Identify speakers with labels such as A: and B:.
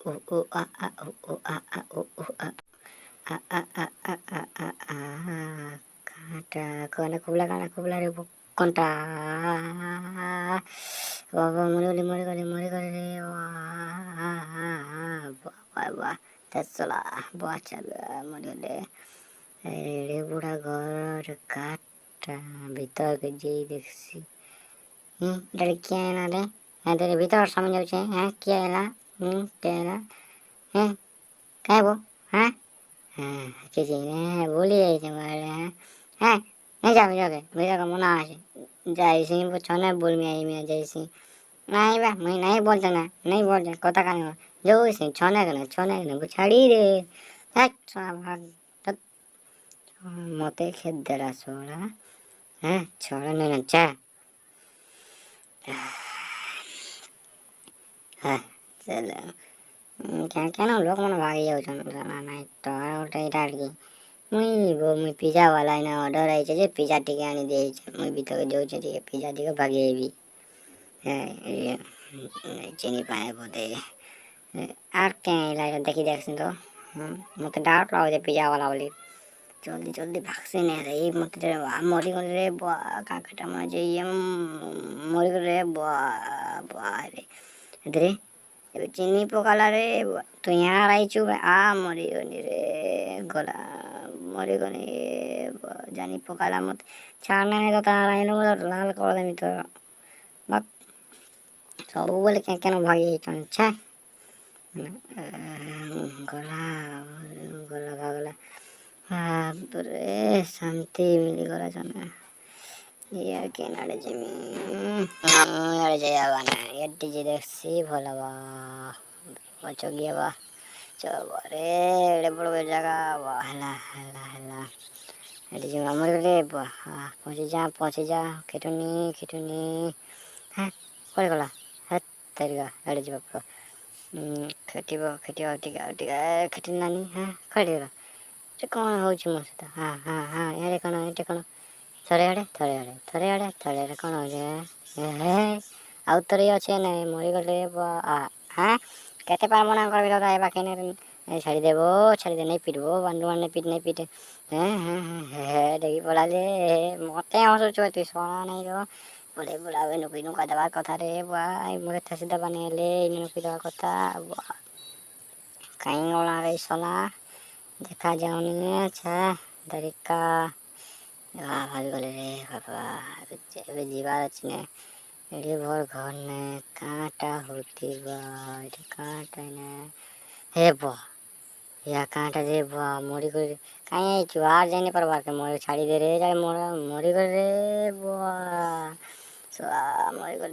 A: ও ও আ আ ও ও আ আ ও ও আ আ আ আ আ আ আ আ কাঁটা কানা কুবলা রে কোনটা বাবা মরে গেলে রে বাহ বাহ তেসলা বাহ চাল মরে গেলে রে বুড়া ঘর কাঠটা ভিতর যেই দেখছি এটা কি আইলা রে হ্যাঁ তোর ভিতর সামনে যাচ্ছে হ্যাঁ কি আইলা কে আইলা হ্যাঁ খাইবো হ্যাঁ হ্যাঁ কিছু হ্যাঁ ভুলে যাইছে মারে হ্যাঁ नहीं जा मेरे मेरे का मना है जाइसी वो छने बोल में आई में जाइसी नहीं बा मैं नहीं बोलते ना नहीं बोलते कोता का नहीं जो इसे छने के ना छड़ी दे हट साहब तब मते खेत दरा सोड़ा हैं छोड़ा नहीं ना चा हाँ चलो क्या क्या ना लोग मन भागी जाओ चलो ना नहीं तो और इधर की मुई पिज्जा वाला ना ऑर्डर आई जे पिज्जा टिके आनी दे मुई भी तो जो जे पिज्जा टिके भागे भी ये चिनी पाए बोते আর কে লাগে দেখি দেখছেন তো মতো ডাউট লাগে পিজ্জা वाला বলি জলদি জলদি ভাগছে না রে মতো মরি গেল রে কাকাটা মাঝে মরি গেল রে রে এদের চিনি পকালা রে তুই আর আইছু আ মরি গনি রে গলা মরি গনি জানি পকালা মত ছাড়না তো তার আইলো লাল করে দেমি তো বাক ସବୁବେଳେ কেন ভাগি যাইছন ছা ଗଲା ଗଲା ଭାଗଲା ତାପରେ ଶାନ୍ତି ମିଳିଗଲା ଜଣେ ଇଏ କେନାଡ଼େ ଯିମି ଇଆଡ଼େ ଯାଇହବା ନା ଏଠି ଯେ ଦେଖସି ଭଲ ହବା ପଛକି ହବା ଚବରେ ଏଡ଼େ ବଡ଼ ଜାଗା ହେଲା ହେଲା ହେଲା ଏଠି ଯିବା ଆମର ଗଲେ ପହଞ୍ଚିଯା ଖିଟୁନି হ্যাঁ পরে গলা হ্যাঁ তারিগা এড়ে ଯିବା ଖେଟିବ ଟିକେ ଖେଟିଲାନି ହଁ ଖେଳିଗଲା ସେ କ'ଣ ହେଉଛି ମୋ ସହିତ ହଁ ଏଆଡ଼େ କ'ଣ ଏଠି କ'ଣ ଥରେ ଆଡ଼େ କ'ଣ ହେଉଛି ଆଉ ଥରେ ଅଛି ନାଇଁ ମରିଗଲେ ହଁ କେତେ ପାର ମନା କରିବି ଦାଦା ଏ ବାକି ଛାଡ଼ିଦେବ ଛାଡ଼ିଦେ ନେଇ ପିଟବ ବାନ୍ଧୁ ମାନେ ପିଟ ଦେଖି ପଳାଲେ ମତେ ହସୁଛୁ ତୁଇ ଶୁଣା ନାଇଁ ର बोले बुलावे नुकी नुका दवा कथा रे भाई मोरे थसी दबा नहीं ले इन नुकी दवा कथा कहीं ओला रे सोला देखा जाऊनी अच्छा तरीका भाभी बोले रे बाबा ଏବେ ଯିବାର ଅଛି ନେ ଏଠି ଭର ଘର ନେ କାଁଟା ହଉଥିବ ଏଠି କାଁଟା ନେ ହେବ या कांटा जे मोरी कर कहीं चुहार जाने पर बार के मोरी छाड़ी दे रे जाए मोरा मोरी कर रे बुआ मोरी कर